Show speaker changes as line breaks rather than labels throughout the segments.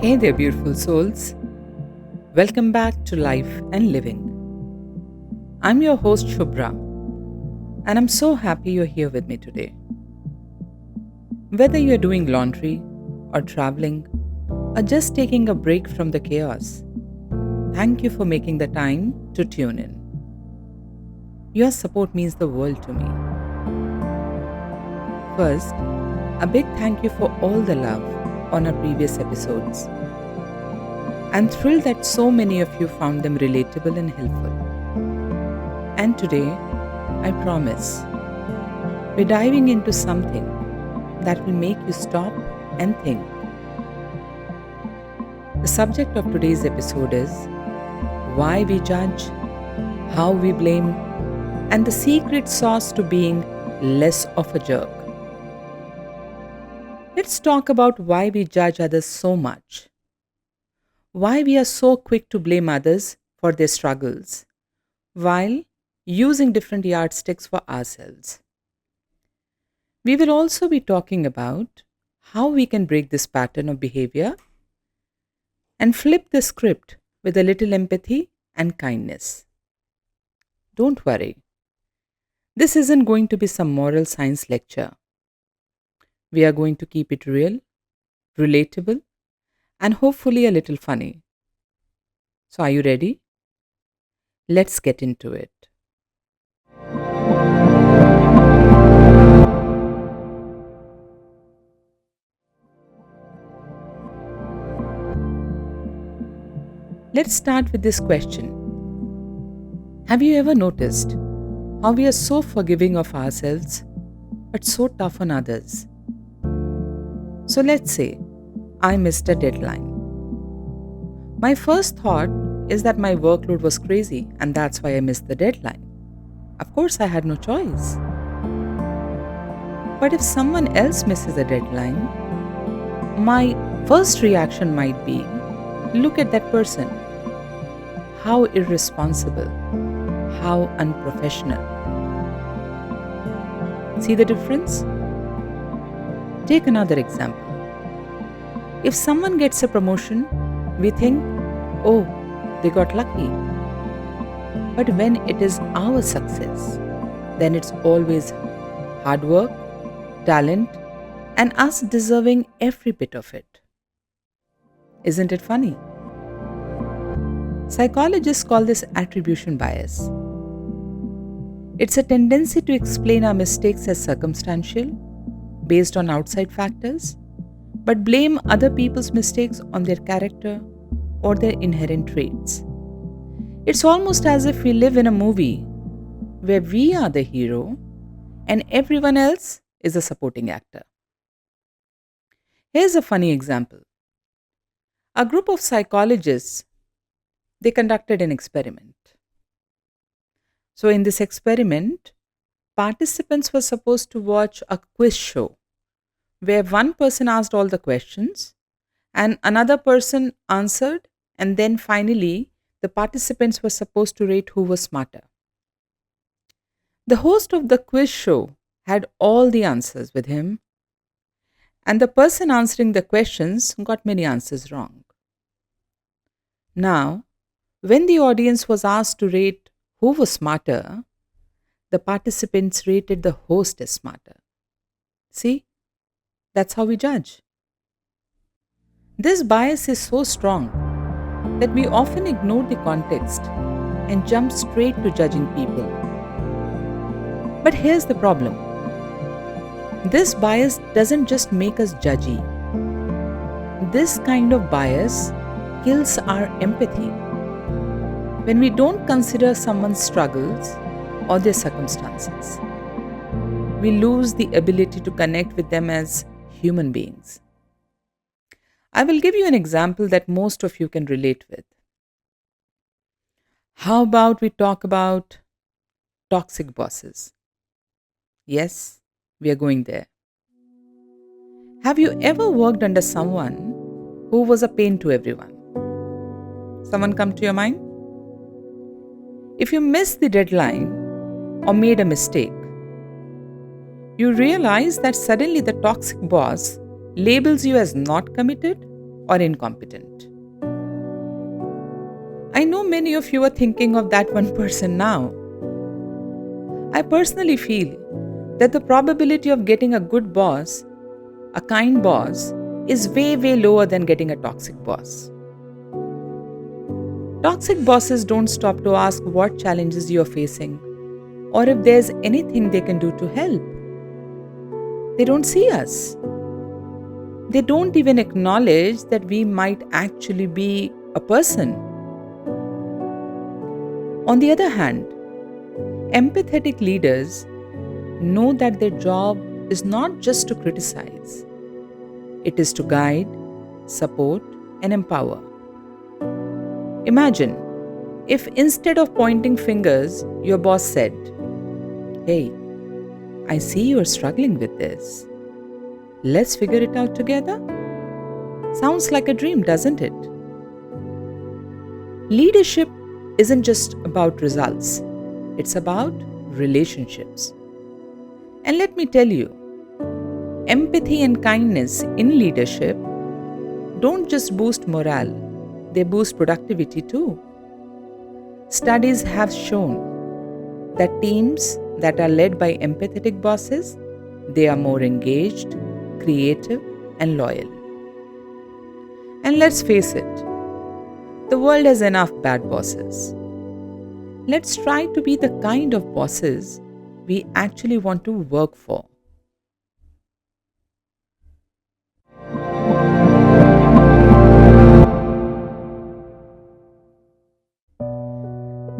Hey there, beautiful souls. Welcome back to Life and Living. I'm your host, Shubhra, and I'm so happy you're here with me today. Whether you're doing laundry, or traveling, or just taking a break from the chaos, thank you for making the time to tune in. Your support means the world to me. First, a big thank you for all the love on our previous episodes. I'm thrilled that so many of you found them relatable and helpful. And today, I promise, we're diving into something that will make you stop and think. The subject of today's episode is why we judge, how we blame, and the secret sauce to being less of a jerk. Let's talk about why we judge others so much. Why we are so quick to blame others for their struggles, while using different yardsticks for ourselves. We will also be talking about how we can break this pattern of behavior and flip the script with a little empathy and kindness. Don't worry, this isn't going to be some moral science lecture. We are going to keep it real, relatable, and hopefully a little funny. So, are you ready? Let's get into it. Let's start with this question. Have you ever noticed how we are so forgiving of ourselves but so tough on others? So let's say I missed a deadline. My first thought is that my workload was crazy and that's why I missed the deadline. Of course, I had no choice. But if someone else misses a deadline, my first reaction might be, look at that person. How irresponsible, how unprofessional. See the difference? Take another example. If someone gets a promotion, we think, oh, they got lucky. But when it is our success, then it's always hard work, talent, and us deserving every bit of it. Isn't it funny? Psychologists call this attribution bias. It's a tendency to explain our mistakes as circumstantial, based on outside factors, but blame other people's mistakes on their character or their inherent traits. It's almost as if we live in a movie where we are the hero and everyone else is a supporting actor. Here's a funny example. A group of psychologists, they conducted an experiment. So in this experiment, participants were supposed to watch a quiz show where one person asked all the questions and another person answered, and then finally the participants were supposed to rate who was smarter. The host of the quiz show had all the answers with him, and the person answering the questions got many answers wrong. Now, when the audience was asked to rate who was smarter, the participants rated the host as smarter. See, that's how we judge. This bias is so strong that we often ignore the context and jump straight to judging people. But here's the problem. This bias doesn't just make us judgy. This kind of bias kills our empathy. When we don't consider someone's struggles or their circumstances, we lose the ability to connect with them as human beings. I will give you an example that most of you can relate with. How about we talk about toxic bosses? Yes, we are going there. Have you ever worked under someone who was a pain to everyone? Someone come to your mind? If you missed the deadline or made a mistake, you realize that suddenly the toxic boss labels you as not committed or incompetent. I know many of you are thinking of that one person now. I personally feel that the probability of getting a good boss, a kind boss, is way, way lower than getting a toxic boss. Toxic bosses don't stop to ask what challenges you're facing or if there's anything they can do to help. They don't see us. They don't even acknowledge that we might actually be a person. On the other hand, empathetic leaders know that their job is not just to criticize, it is to guide, support, and empower. Imagine if instead of pointing fingers, your boss said, "Hey, I see you're struggling with this. Let's figure it out together." Sounds like a dream, doesn't it? Leadership isn't just about results, it's about relationships. And let me tell you, empathy and kindness in leadership don't just boost morale, they boost productivity too. Studies have shown that teams that are led by empathetic bosses, they are more engaged, creative, and loyal. And let's face it, the world has enough bad bosses. Let's try to be the kind of bosses we actually want to work for.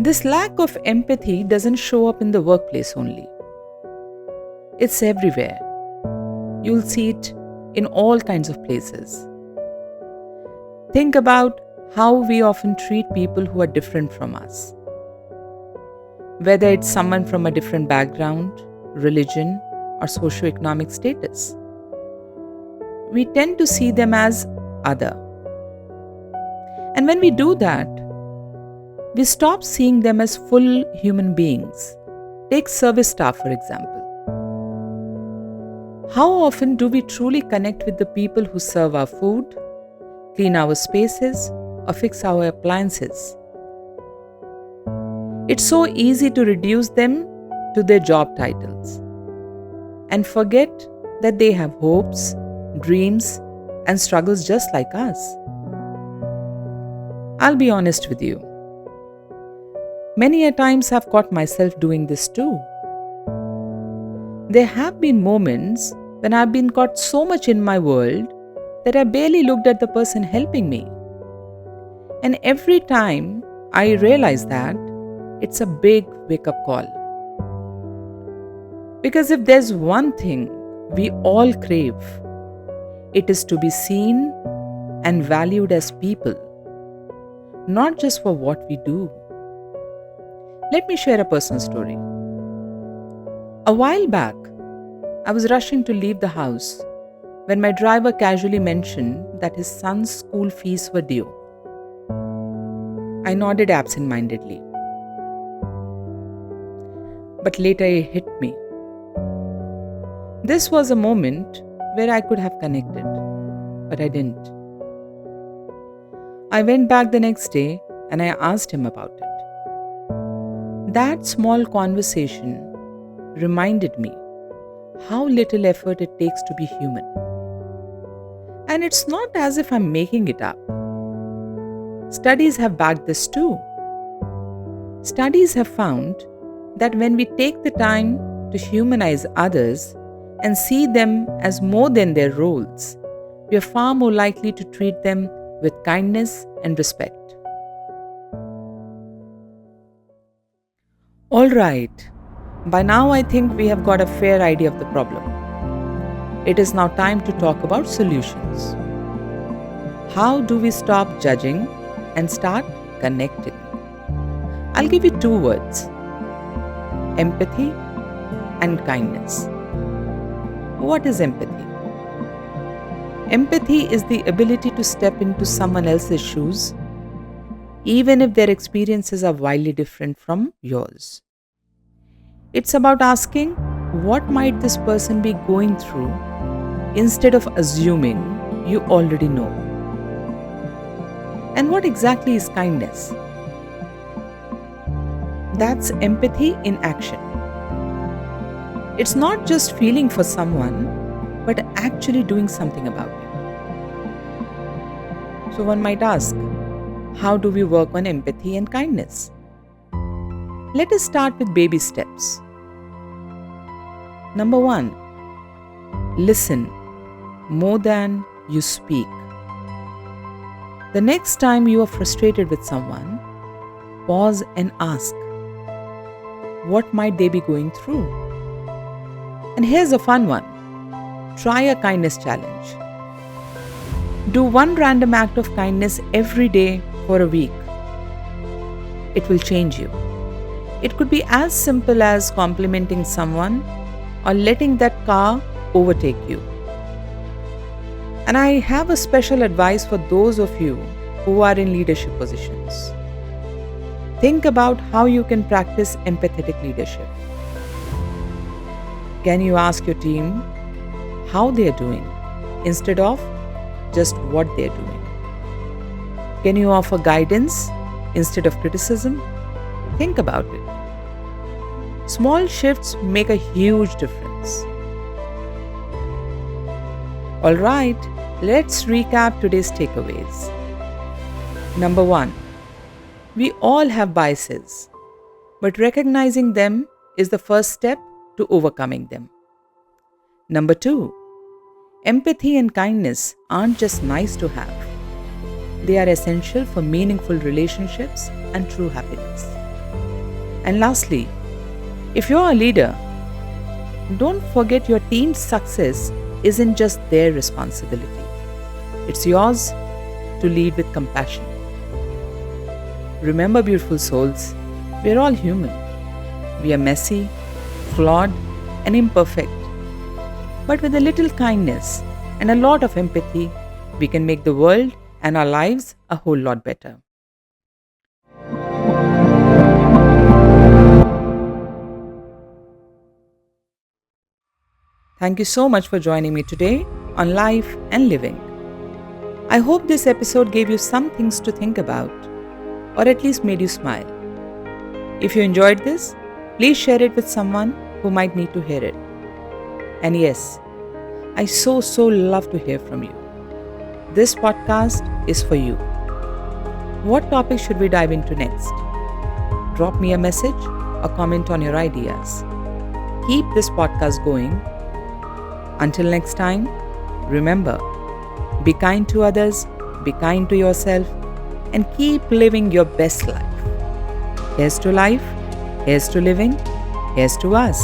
This lack of empathy doesn't show up in the workplace only. It's everywhere. You'll see it in all kinds of places. Think about how we often treat people who are different from us. Whether it's someone from a different background, religion, or socioeconomic status. We tend to see them as other. And when we do that, we stop seeing them as full human beings. Take service staff, for example. How often do we truly connect with the people who serve our food, clean our spaces, or fix our appliances? It's so easy to reduce them to their job titles and forget that they have hopes, dreams, and struggles just like us. I'll be honest with you. Many a times I've caught myself doing this too. There have been moments when I've been caught so much in my world that I barely looked at the person helping me. And every time I realize that, it's a big wake-up call. Because if there's one thing we all crave, it is to be seen and valued as people, not just for what we do. Let me share a personal story. A while back, I was rushing to leave the house when my driver casually mentioned that his son's school fees were due. I nodded absent-mindedly. But later it hit me. This was a moment where I could have connected, but I didn't. I went back the next day and I asked him about it. That small conversation reminded me how little effort it takes to be human. And it's not as if I'm making it up. Studies have backed this too. Studies have found that when we take the time to humanize others and see them as more than their roles, we are far more likely to treat them with kindness and respect. All right, by now I think we have got a fair idea of the problem. It is now time to talk about solutions. How do we stop judging and start connecting? I'll give you 2 words: empathy and kindness. What is empathy? Empathy is the ability to step into someone else's shoes, even if their experiences are wildly different from yours. It's about asking, what might this person be going through, instead of assuming you already know. And what exactly is kindness? That's empathy in action. It's not just feeling for someone, but actually doing something about it. So one might ask, how do we work on empathy and kindness? Let us start with baby steps. Number 1, listen more than you speak. The next time you are frustrated with someone, pause and ask, what might they be going through? And here's a fun one. Try a kindness challenge. Do one random act of kindness every day for a week. It will change you. It could be as simple as complimenting someone or letting that car overtake you. And I have a special advice for those of you who are in leadership positions. Think about how you can practice empathetic leadership. Can you ask your team how they are doing instead of just what they are doing? Can you offer guidance instead of criticism? Think about it. Small shifts make a huge difference. Alright, let's recap today's takeaways. Number 1, we all have biases, but recognizing them is the first step to overcoming them. Number 2, empathy and kindness aren't just nice to have. They are essential for meaningful relationships and true happiness. And lastly, if you're a leader, don't forget your team's success isn't just their responsibility. It's yours to lead with compassion. Remember, beautiful souls, we're all human. We are messy, flawed, and imperfect. But with a little kindness and a lot of empathy, we can make the world and our lives a whole lot better. Thank you so much for joining me today on Life and Living. I hope this episode gave you some things to think about, or at least made you smile. If you enjoyed this, please share it with someone who might need to hear it. And yes, I so love to hear from you. This podcast is for you. What topic should we dive into next? Drop me a message or comment on your ideas. Keep this podcast going. Until next time, remember, be kind to others, be kind to yourself, and keep living your best life. Here's to life, here's to living, here's to us.